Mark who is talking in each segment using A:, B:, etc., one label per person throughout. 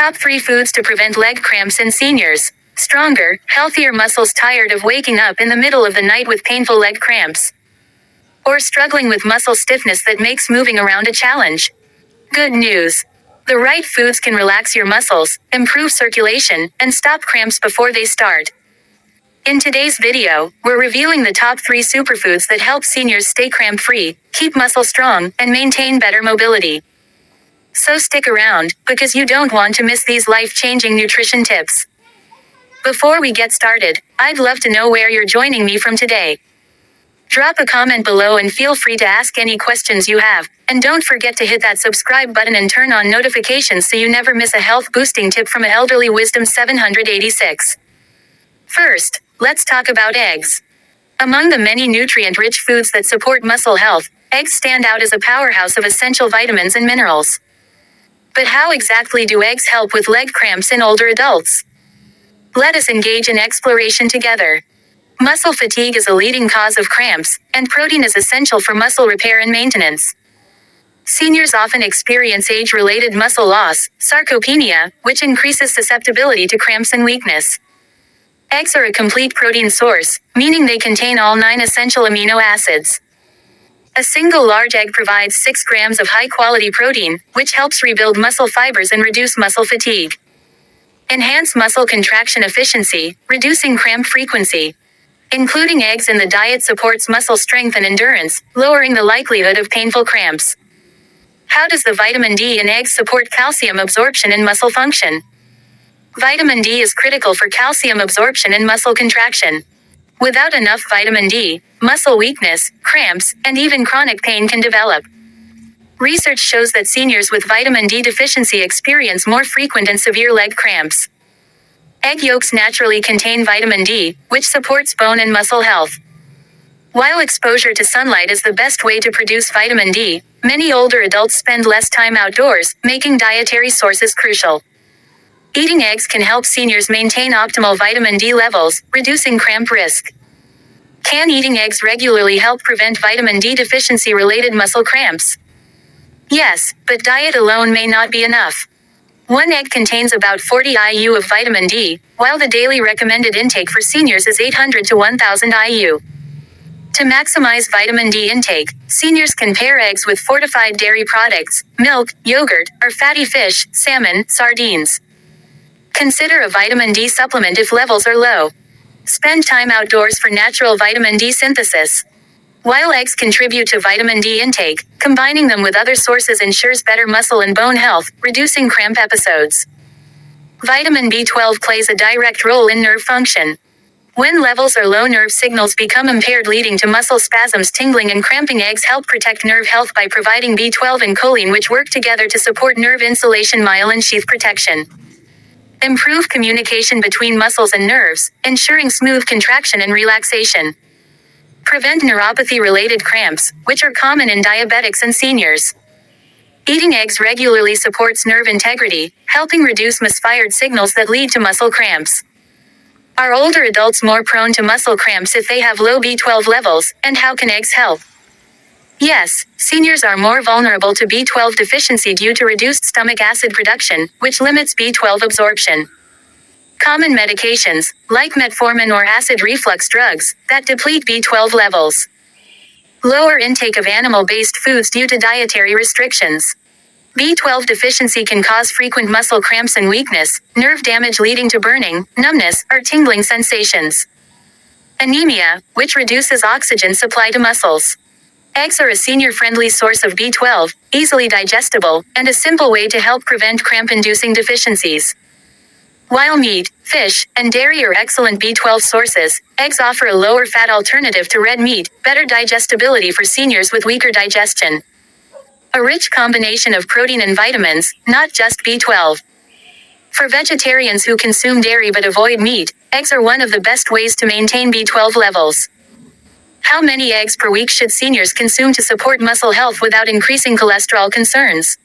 A: Top 3 foods to prevent leg cramps in seniors. Stronger, healthier muscles. Tired of waking up in the middle of the night with painful leg cramps? Or struggling with muscle stiffness that makes moving around a challenge? Good news. The right foods can relax your muscles, improve circulation, and stop cramps before they start. In today's video, we're revealing the top 3 superfoods that help seniors stay cramp-free, keep muscles strong, and maintain better mobility. So stick around, because you don't want to miss these life-changing nutrition tips. Before we get started, I'd love to know where you're joining me from today. Drop a comment below and feel free to ask any questions you have, and don't forget to hit that subscribe button and turn on notifications so you never miss a health-boosting tip from Elderly Wisdom 786. First, let's talk about eggs. Among the many nutrient-rich foods that support muscle health, eggs stand out as a powerhouse of essential vitamins and minerals. But how exactly do eggs help with leg cramps in older adults? Let us engage in exploration together. Muscle fatigue is a leading cause of cramps, and protein is essential for muscle repair and maintenance. Seniors often experience age-related muscle loss, sarcopenia, which increases susceptibility to cramps and weakness. Eggs are a complete protein source, meaning they contain all 9 essential amino acids. A single large egg provides 6 grams of high-quality protein, which helps rebuild muscle fibers and reduce muscle fatigue. Enhance muscle contraction efficiency, reducing cramp frequency. Including eggs in the diet supports muscle strength and endurance, lowering the likelihood of painful cramps. How does the vitamin D in eggs support calcium absorption and muscle function? Vitamin D is critical for calcium absorption and muscle contraction. Without enough vitamin D, muscle weakness, cramps, and even chronic pain can develop. Research shows that seniors with vitamin D deficiency experience more frequent and severe leg cramps. Egg yolks naturally contain vitamin D, which supports bone and muscle health. While exposure to sunlight is the best way to produce vitamin D, many older adults spend less time outdoors, making dietary sources crucial. Eating eggs can help seniors maintain optimal vitamin D levels, reducing cramp risk. Can eating eggs regularly help prevent vitamin D deficiency-related muscle cramps? Yes, but diet alone may not be enough. 1 egg contains about 40 IU of vitamin D, while the daily recommended intake for seniors is 800 to 1000 IU. To maximize vitamin D intake, seniors can pair eggs with fortified dairy products, milk, yogurt, or fatty fish, salmon, sardines. Consider a vitamin D supplement if levels are low. Spend time outdoors for natural vitamin D synthesis. While eggs contribute to vitamin D intake, combining them with other sources ensures better muscle and bone health, reducing cramp episodes. Vitamin B12 plays a direct role in nerve function. When levels are low, nerve signals become impaired, leading to muscle spasms, tingling, and cramping. Eggs help protect nerve health by providing B12 and choline, which work together to support nerve insulation, myelin sheath protection. Improve communication between muscles and nerves, ensuring smooth contraction and relaxation. Prevent neuropathy-related cramps, which are common in diabetics and seniors. Eating eggs regularly supports nerve integrity, helping reduce misfired signals that lead to muscle cramps. Are older adults more prone to muscle cramps if they have low B12 levels, and how can eggs help? Yes, seniors are more vulnerable to B12 deficiency due to reduced stomach acid production, which limits B12 absorption. Common medications, like metformin or acid reflux drugs, that deplete B12 levels. Lower intake of animal-based foods due to dietary restrictions. B12 deficiency can cause frequent muscle cramps and weakness, nerve damage leading to burning, numbness, or tingling sensations. Anemia, which reduces oxygen supply to muscles. Eggs are a senior-friendly source of B12, easily digestible, and a simple way to help prevent cramp-inducing deficiencies. While meat, fish, and dairy are excellent B12 sources, eggs offer a lower-fat alternative to red meat, better digestibility for seniors with weaker digestion. A rich combination of protein and vitamins, not just B12. For vegetarians who consume dairy but avoid meat, eggs are one of the best ways to maintain B12 levels. How many eggs per week should seniors consume to support muscle health without increasing cholesterol concerns?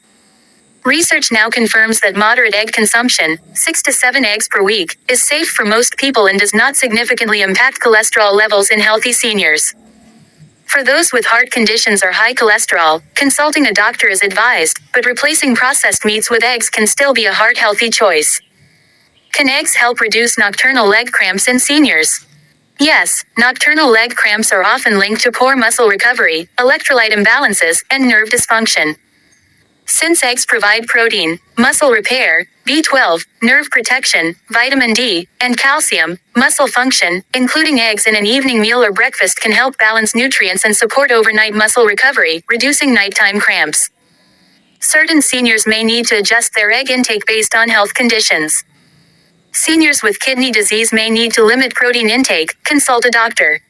A: Research now confirms that moderate egg consumption, 6 to 7 eggs per week, is safe for most people and does not significantly impact cholesterol levels in healthy seniors. For those with heart conditions or high cholesterol, consulting a doctor is advised, but replacing processed meats with eggs can still be a heart-healthy choice. Can eggs help reduce nocturnal leg cramps in seniors? Yes, nocturnal leg cramps are often linked to poor muscle recovery, electrolyte imbalances, and nerve dysfunction. Since eggs provide protein, muscle repair, B12, nerve protection, vitamin D, and calcium, muscle function, including eggs in an evening meal or breakfast can help balance nutrients and support overnight muscle recovery, reducing nighttime cramps. Certain seniors may need to adjust their egg intake based on health conditions. Seniors with kidney disease may need to limit protein intake, consult a doctor.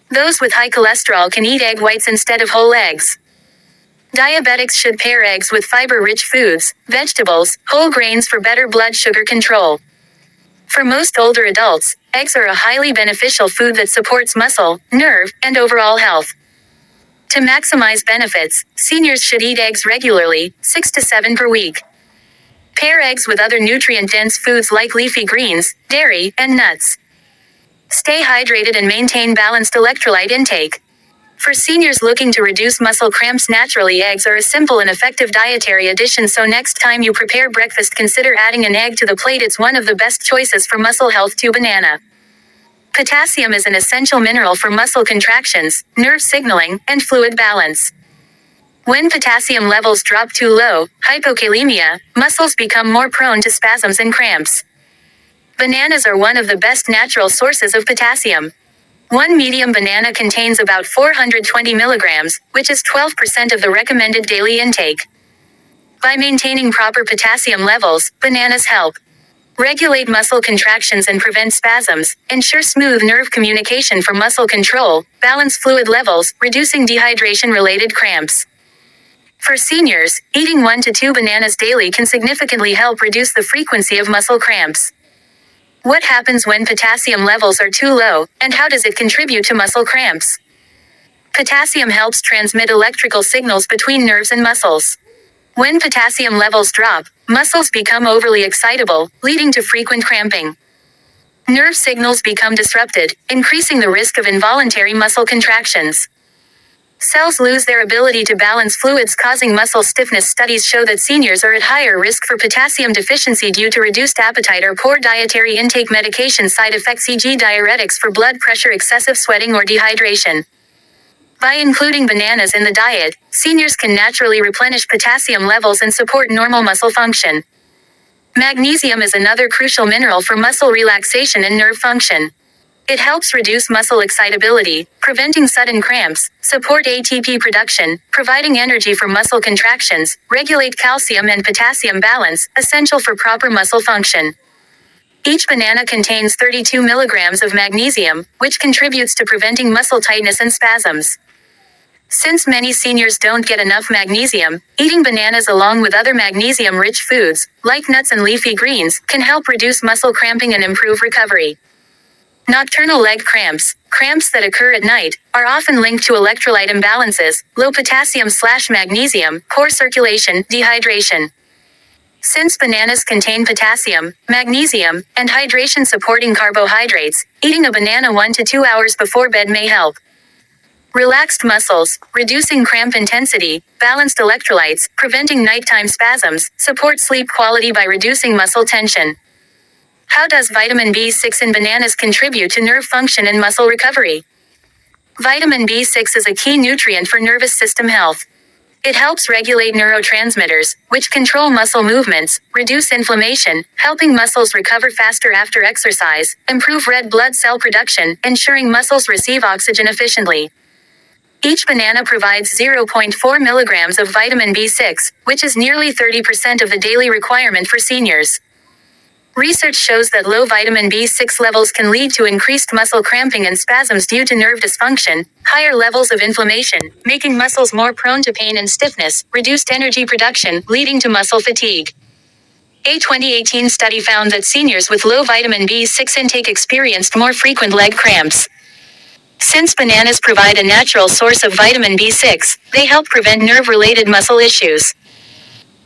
A: Those with high cholesterol can eat egg whites instead of whole eggs. Diabetics should pair eggs with fiber-rich foods, vegetables, whole grains for better blood sugar control. For most older adults, eggs are a highly beneficial food that supports muscle, nerve, and overall health. To maximize benefits, seniors should eat eggs regularly, 6 to 7 per week. Pair eggs with other nutrient-dense foods like leafy greens, dairy, and nuts. Stay hydrated and maintain balanced electrolyte intake. For seniors looking to reduce muscle cramps naturally, eggs are a simple and effective dietary addition, so next time you prepare breakfast, consider adding an egg to the plate. It's one of the best choices for muscle health too. Banana. Potassium is an essential mineral for muscle contractions, nerve signaling, and fluid balance. When potassium levels drop too low, hypokalemia, muscles become more prone to spasms and cramps. Bananas are one of the best natural sources of potassium. One medium banana contains about 420 milligrams, which is 12% of the recommended daily intake. By maintaining proper potassium levels, bananas help regulate muscle contractions and prevent spasms, ensure smooth nerve communication for muscle control, balance fluid levels, reducing dehydration-related cramps. For seniors, eating 1 to 2 bananas daily can significantly help reduce the frequency of muscle cramps. What happens when potassium levels are too low, and how does it contribute to muscle cramps? Potassium helps transmit electrical signals between nerves and muscles. When potassium levels drop, muscles become overly excitable, leading to frequent cramping. Nerve signals become disrupted, increasing the risk of involuntary muscle contractions. Cells lose their ability to balance fluids, causing muscle stiffness. Studies show that seniors are at higher risk for potassium deficiency due to reduced appetite or poor dietary intake. Medication side effects, e.g. diuretics for blood pressure, excessive sweating, or dehydration. By including bananas in the diet, seniors can naturally replenish potassium levels and support normal muscle function. Magnesium is another crucial mineral for muscle relaxation and nerve function. It helps reduce muscle excitability, preventing sudden cramps, support ATP production, providing energy for muscle contractions, regulate calcium and potassium balance, essential for proper muscle function. Each banana contains 32 milligrams of magnesium, which contributes to preventing muscle tightness and spasms. Since many seniors don't get enough magnesium, eating bananas along with other magnesium-rich foods, like nuts and leafy greens, can help reduce muscle cramping and improve recovery. Nocturnal leg cramps, cramps that occur at night, are often linked to electrolyte imbalances, low potassium/magnesium, poor circulation, dehydration. Since bananas contain potassium, magnesium, and hydration-supporting carbohydrates, eating a banana 1 to 2 hours before bed may help. Relaxed muscles, reducing cramp intensity, balanced electrolytes, preventing nighttime spasms, support sleep quality by reducing muscle tension. How does vitamin B6 in bananas contribute to nerve function and muscle recovery? Vitamin B6 is a key nutrient for nervous system health. It helps regulate neurotransmitters, which control muscle movements, reduce inflammation, helping muscles recover faster after exercise, improve red blood cell production, ensuring muscles receive oxygen efficiently. Each banana provides 0.4 milligrams of vitamin B6, which is nearly 30% of the daily requirement for seniors. Research shows that low vitamin B6 levels can lead to increased muscle cramping and spasms due to nerve dysfunction, higher levels of inflammation, making muscles more prone to pain and stiffness, reduced energy production, leading to muscle fatigue. A 2018 study found that seniors with low vitamin B6 intake experienced more frequent leg cramps. Since bananas provide a natural source of vitamin B6, they help prevent nerve-related muscle issues.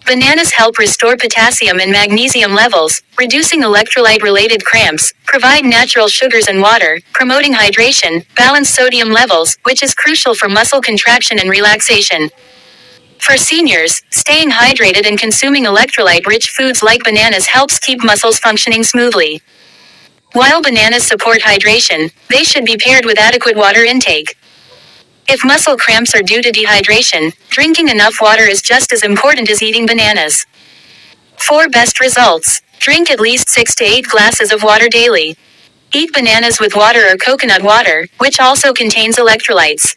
A: Bananas help restore potassium and magnesium levels, reducing electrolyte-related cramps, provide natural sugars and water, promoting hydration, balance sodium levels, which is crucial for muscle contraction and relaxation. For seniors, staying hydrated and consuming electrolyte-rich foods like bananas helps keep muscles functioning smoothly. While bananas support hydration, they should be paired with adequate water intake. If muscle cramps are due to dehydration, drinking enough water is just as important as eating bananas. For best results, drink at least 6 to 8 glasses of water daily. Eat bananas with water or coconut water, which also contains electrolytes.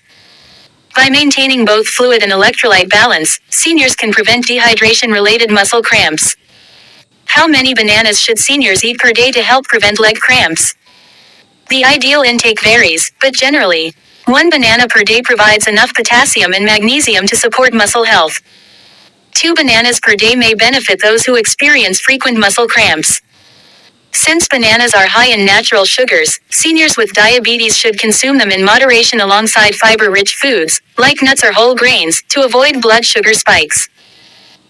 A: By maintaining both fluid and electrolyte balance, seniors can prevent dehydration-related muscle cramps. How many bananas should seniors eat per day to help prevent leg cramps? The ideal intake varies, but generally, 1 banana per day provides enough potassium and magnesium to support muscle health. 2 bananas per day may benefit those who experience frequent muscle cramps. Since bananas are high in natural sugars, seniors with diabetes should consume them in moderation alongside fiber-rich foods, like nuts or whole grains, to avoid blood sugar spikes.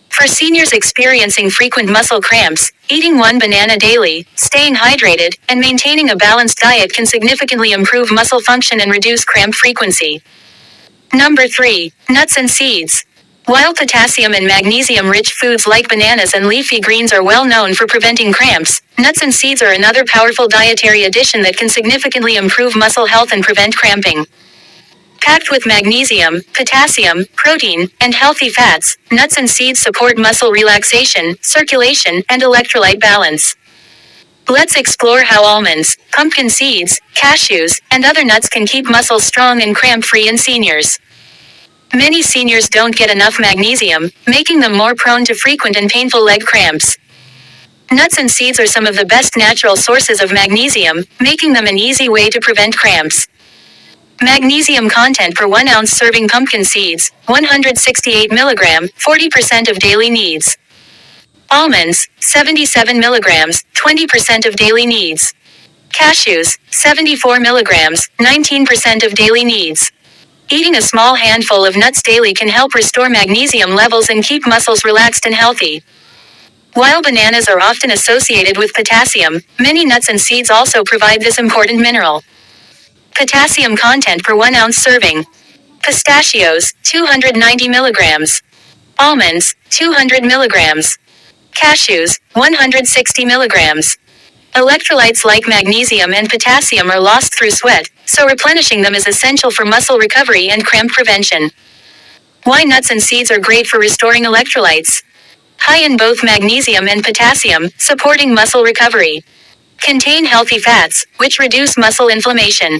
A: For seniors experiencing frequent muscle cramps, eating 1 banana daily, staying hydrated, and maintaining a balanced diet can significantly improve muscle function and reduce cramp frequency. Number 3. Nuts and seeds. While potassium and magnesium-rich foods like bananas and leafy greens are well known for preventing cramps, nuts and seeds are another powerful dietary addition that can significantly improve muscle health and prevent cramping. Packed with magnesium, potassium, protein, and healthy fats, nuts and seeds support muscle relaxation, circulation, and electrolyte balance. Let's explore how almonds, pumpkin seeds, cashews, and other nuts can keep muscles strong and cramp-free in seniors. Many seniors don't get enough magnesium, making them more prone to frequent and painful leg cramps. Nuts and seeds are some of the best natural sources of magnesium, making them an easy way to prevent cramps. Magnesium content per 1 ounce serving pumpkin seeds, 168 mg, 40% of daily needs. Almonds, 77 mg, 20% of daily needs. Cashews, 74 mg, 19% of daily needs. Eating a small handful of nuts daily can help restore magnesium levels and keep muscles relaxed and healthy. While bananas are often associated with potassium, many nuts and seeds also provide this important mineral. Potassium content per 1 ounce serving. Pistachios, 290 mg. Almonds, 200 mg. Cashews, 160 mg. Electrolytes like magnesium and potassium are lost through sweat, so replenishing them is essential for muscle recovery and cramp prevention. Why nuts and seeds are great for restoring electrolytes. High in both magnesium and potassium, supporting muscle recovery. Contain healthy fats, which reduce muscle inflammation.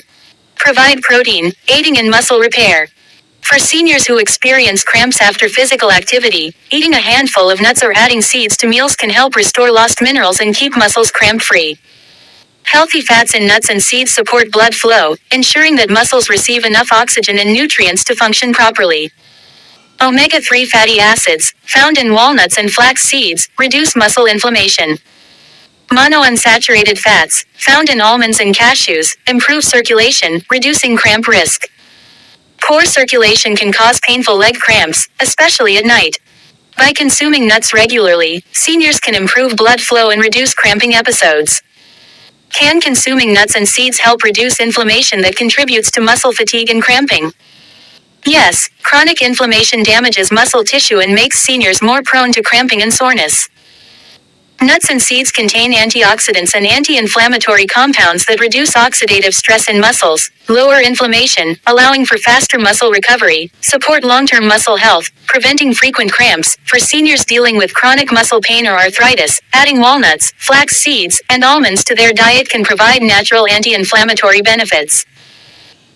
A: Provide protein, aiding in muscle repair. For seniors who experience cramps after physical activity, eating a handful of nuts or adding seeds to meals can help restore lost minerals and keep muscles cramp-free. Healthy fats in nuts and seeds support blood flow, ensuring that muscles receive enough oxygen and nutrients to function properly. Omega-3 fatty acids, found in walnuts and flax seeds, reduce muscle inflammation. Monounsaturated fats, found in almonds and cashews, improve circulation, reducing cramp risk. Poor circulation can cause painful leg cramps, especially at night. By consuming nuts regularly, seniors can improve blood flow and reduce cramping episodes. Can consuming nuts and seeds help reduce inflammation that contributes to muscle fatigue and cramping? Yes, chronic inflammation damages muscle tissue and makes seniors more prone to cramping and soreness. Nuts and seeds contain antioxidants and anti-inflammatory compounds that reduce oxidative stress in muscles, lower inflammation, allowing for faster muscle recovery, support long-term muscle health, preventing frequent cramps. For seniors dealing with chronic muscle pain or arthritis, adding walnuts, flax seeds, and almonds to their diet can provide natural anti-inflammatory benefits.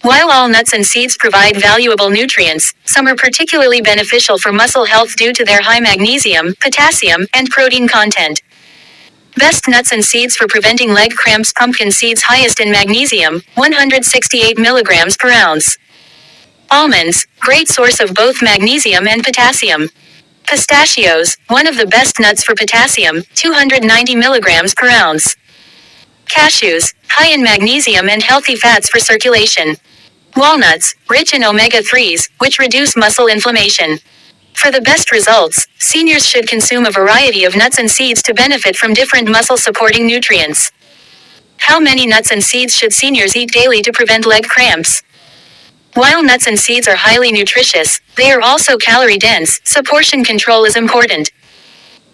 A: While all nuts and seeds provide valuable nutrients, some are particularly beneficial for muscle health due to their high magnesium, potassium, and protein content. Best nuts and seeds for preventing leg cramps. Pumpkin seeds highest in magnesium, 168 mg per ounce. Almonds, great source of both magnesium and potassium. Pistachios, one of the best nuts for potassium, 290 mg per ounce. Cashews, high in magnesium and healthy fats for circulation. Walnuts, rich in omega-3s, which reduce muscle inflammation. For the best results, seniors should consume a variety of nuts and seeds to benefit from different muscle-supporting nutrients. How many nuts and seeds should seniors eat daily to prevent leg cramps? While nuts and seeds are highly nutritious, they are also calorie-dense, so portion control is important.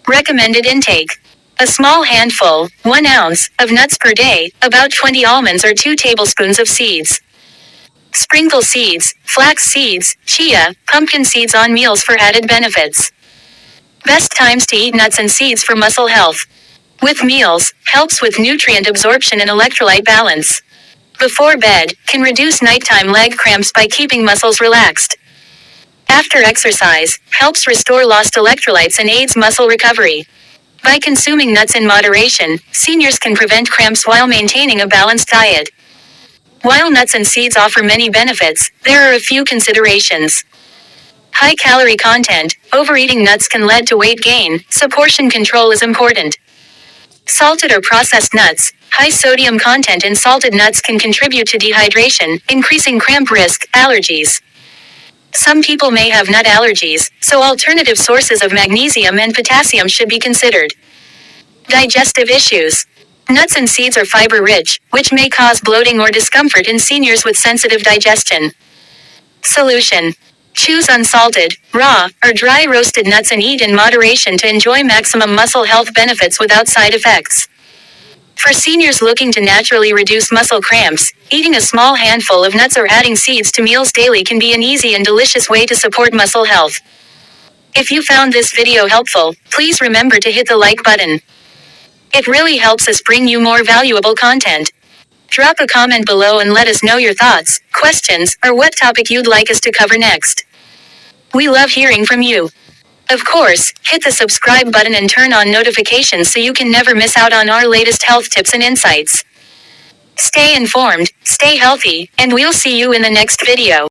A: Recommended intake. A small handful, 1 ounce, of nuts per day, about 20 almonds or 2 tablespoons of seeds. Sprinkle seeds, flax seeds, chia, pumpkin seeds on meals for added benefits. Best times to eat nuts and seeds for muscle health. With meals, helps with nutrient absorption and electrolyte balance. Before bed, can reduce nighttime leg cramps by keeping muscles relaxed. After exercise, helps restore lost electrolytes and aids muscle recovery. By consuming nuts in moderation, seniors can prevent cramps while maintaining a balanced diet. While nuts and seeds offer many benefits, there are a few considerations. High calorie content. Overeating nuts can lead to weight gain, so portion control is important. Salted or processed nuts. High sodium content in salted nuts can contribute to dehydration, increasing cramp risk. Allergies. Some people may have nut allergies, so alternative sources of magnesium and potassium should be considered. Digestive issues. Nuts and seeds are fiber-rich, which may cause bloating or discomfort in seniors with sensitive digestion. Solution. Choose unsalted, raw, or dry roasted nuts and eat in moderation to enjoy maximum muscle health benefits without side effects. For seniors looking to naturally reduce muscle cramps, eating a small handful of nuts or adding seeds to meals daily can be an easy and delicious way to support muscle health. If you found this video helpful, please remember to hit the like button. It really helps us bring you more valuable content. Drop a comment below and let us know your thoughts, questions, or what topic you'd like us to cover next. We love hearing from you. Of course, hit the subscribe button and turn on notifications so you can never miss out on our latest health tips and insights. Stay informed, stay healthy, and we'll see you in the next video.